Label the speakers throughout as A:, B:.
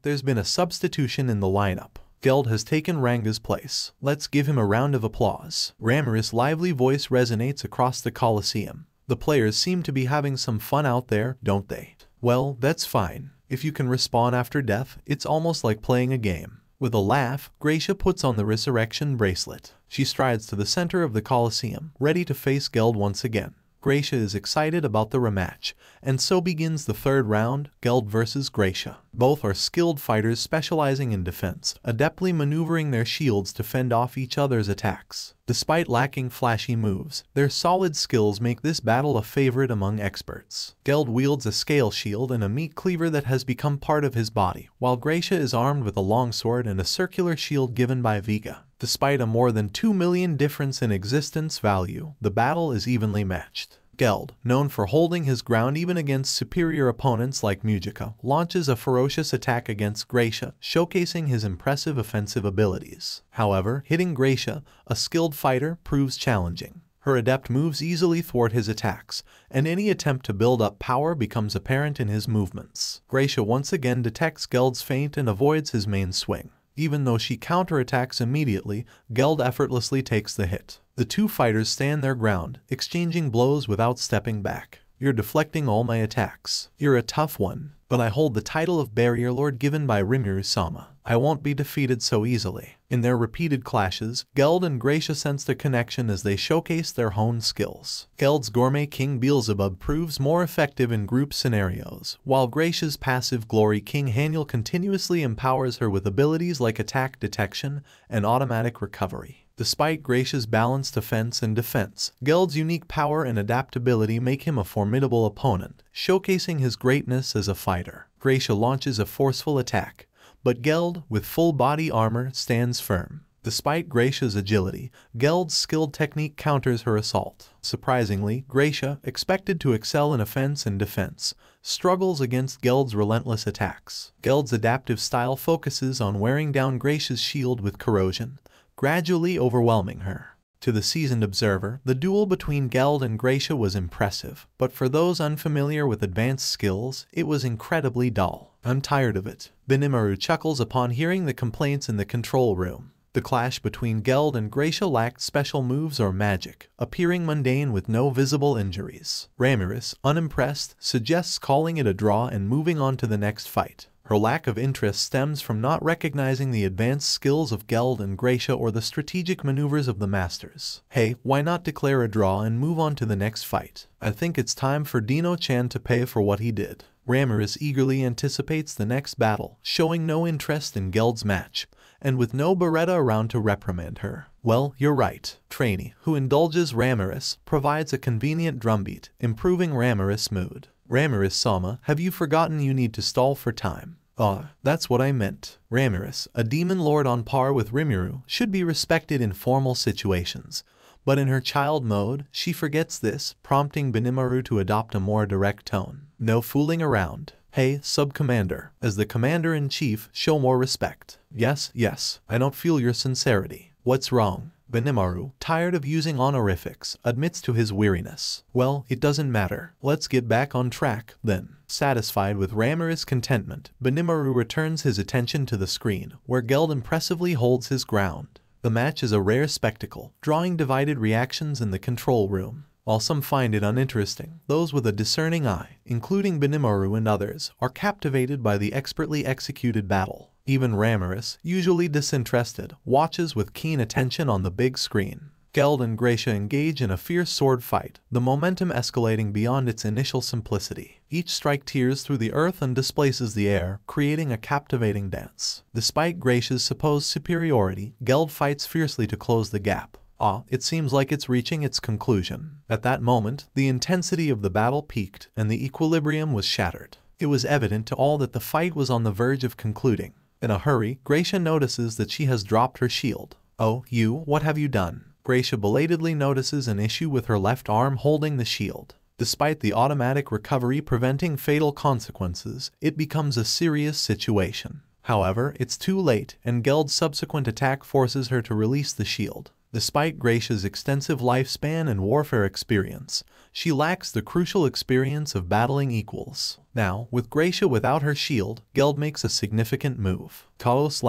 A: There's been a substitution in the lineup. Geld has taken Ranga's place. Let's give him a round of applause. Ramiris' lively voice resonates across the Colosseum. The players seem to be having some fun out there, don't they? Well, that's fine. If you can respawn after death, it's almost like playing a game. With a laugh, Gracia puts on the resurrection bracelet. She strides to the center of the Colosseum, ready to face Geld once again. Gracia is excited about the rematch, and so begins the third round, Geld versus Gracia. Both are skilled fighters specializing in defense, adeptly maneuvering their shields to fend off each other's attacks. Despite lacking flashy moves, their solid skills make this battle a favorite among experts. Geld wields a scale shield and a meat cleaver that has become part of his body, while Gracia is armed with a longsword and a circular shield given by Vega. Despite a more than 2 million difference in existence value, the battle is evenly matched. Geld, known for holding his ground even against superior opponents like Mujica, launches a ferocious attack against Gracia, showcasing his impressive offensive abilities. However, hitting Gracia, a skilled fighter, proves challenging. Her adept moves easily thwart his attacks, and any attempt to build up power becomes apparent in his movements. Gracia once again detects Geld's feint and avoids his main swing. Even though she counterattacks immediately, Geld effortlessly takes the hit. The two fighters stand their ground, exchanging blows without stepping back. You're deflecting all my attacks. You're a tough one, but I hold the title of Barrier Lord given by Rimuru-sama. I won't be defeated so easily. In their repeated clashes, Geld and Gracia sense the connection as they showcase their honed skills. Geld's Gourmet King Beelzebub proves more effective in group scenarios, while Gracia's passive Glory King Haniel continuously empowers her with abilities like attack detection and automatic recovery. Despite Gracia's balanced offense and defense, Geld's unique power and adaptability make him a formidable opponent, showcasing his greatness as a fighter. Gracia launches a forceful attack, but Geld, with full body armor, stands firm. Despite Gracia's agility, Geld's skilled technique counters her assault. Surprisingly, Gracia, expected to excel in offense and defense, struggles against Geld's relentless attacks. Geld's adaptive style focuses on wearing down Gracia's shield with corrosion, gradually overwhelming her. To the seasoned observer, the duel between Geld and Gracia was impressive, but for those unfamiliar with advanced skills, it was incredibly dull. I'm tired of it. Benimaru chuckles upon hearing the complaints in the control room. The clash between Geld and Gracia lacked special moves or magic, appearing mundane with no visible injuries. Ramiris, unimpressed, suggests calling it a draw and moving on to the next fight. Her lack of interest stems from not recognizing the advanced skills of Geld and Gracia or the strategic maneuvers of the masters. Hey, why not declare a draw and move on to the next fight? I think it's time for Dino-chan to pay for what he did. Ramiris eagerly anticipates the next battle, showing no interest in Geld's match, and with no Beretta around to reprimand her. Well, you're right. Trainee, who indulges Ramiris, provides a convenient drumbeat, improving Ramiris' mood. Ramiris-sama, have you forgotten you need to stall for time? That's what I meant. Ramiris, a demon lord on par with Rimuru, should be respected in formal situations, but in her child mode, she forgets this, prompting Benimaru to adopt a more direct tone. No fooling around. Hey, sub-commander, as the commander-in-chief, show more respect. Yes, I don't feel your sincerity. What's wrong? Benimaru, tired of using honorifics, admits to his weariness. Well, it doesn't matter. Let's get back on track, then. Satisfied with Ramiris' contentment, Benimaru returns his attention to the screen, where Geld impressively holds his ground. The match is a rare spectacle, drawing divided reactions in the control room. While some find it uninteresting, those with a discerning eye, including Benimaru and others, are captivated by the expertly executed battle. Even Ramiris, usually disinterested, watches with keen attention on the big screen. Geld and Gracia engage in a fierce sword fight, the momentum escalating beyond its initial simplicity. Each strike tears through the earth and displaces the air, creating a captivating dance. Despite Gracia's supposed superiority, Geld fights fiercely to close the gap. It seems like it's reaching its conclusion. At that moment, the intensity of the battle peaked, and the equilibrium was shattered. It was evident to all that the fight was on the verge of concluding. In a hurry, Gracia notices that she has dropped her shield. Oh, what have you done? Gracia belatedly notices an issue with her left arm holding the shield. Despite the automatic recovery preventing fatal consequences, it becomes a serious situation. However, it's too late, and Geld's subsequent attack forces her to release the shield. Despite Gracia's extensive lifespan and warfare experience, she lacks the crucial experience of battling equals. Now, with Gracia without her shield, Geld makes a significant move. Geld's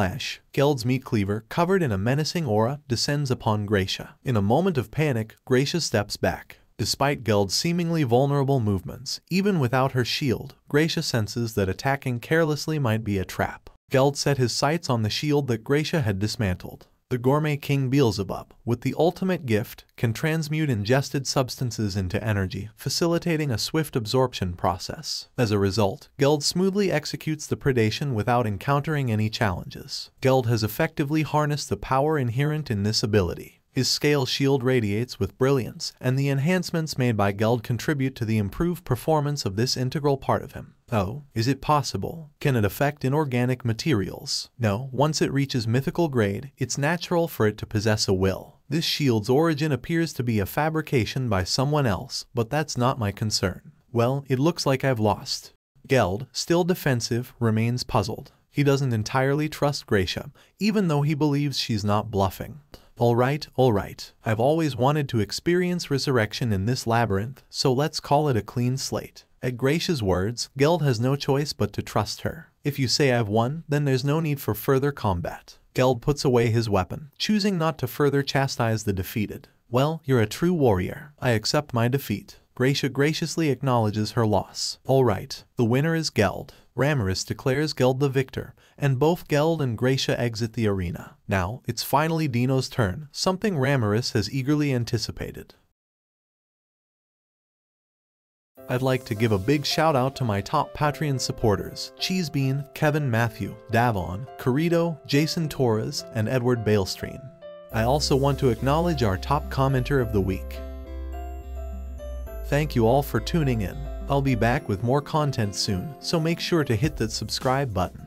A: meat cleaver, covered in a menacing aura, descends upon Gracia. In a moment of panic, Gracia steps back. Despite Geld's seemingly vulnerable movements, even without her shield, Gracia senses that attacking carelessly might be a trap. Geld set his sights on the shield that Gracia had dismantled. The gourmet king Beelzebub, with the ultimate gift, can transmute ingested substances into energy, facilitating a swift absorption process. As a result, Geld smoothly executes the predation without encountering any challenges. Geld has effectively harnessed the power inherent in this ability. His scale shield radiates with brilliance, and the enhancements made by Geld contribute to the improved performance of this integral part of him. Oh, is it possible? Can it affect inorganic materials? No, once it reaches mythical grade, it's natural for it to possess a will. This shield's origin appears to be a fabrication by someone else, but that's not my concern. Well, it looks like I've lost. Geld, still defensive, remains puzzled. He doesn't entirely trust Gracia, even though he believes she's not bluffing. Alright. I've always wanted to experience resurrection in this labyrinth, so let's call it a clean slate. At Gracia's words, Geld has no choice but to trust her. If you say I've won, then there's no need for further combat. Geld puts away his weapon, choosing not to further chastise the defeated. Well, you're a true warrior. I accept my defeat. Gracia graciously acknowledges her loss. Alright, the winner is Geld. Ramiris declares Geld the victor, and both Geld and Gracia exit the arena. Now, it's finally Dino's turn, something Ramiris has eagerly anticipated. I'd like to give a big shout out to my top Patreon supporters, Cheesebean, Kevin Matthew, Davon, Corrido, Jason Torres, and Edward Bailstream. I also want to acknowledge our top commenter of the week. Thank you all for tuning in. I'll be back with more content soon, so make sure to hit that subscribe button.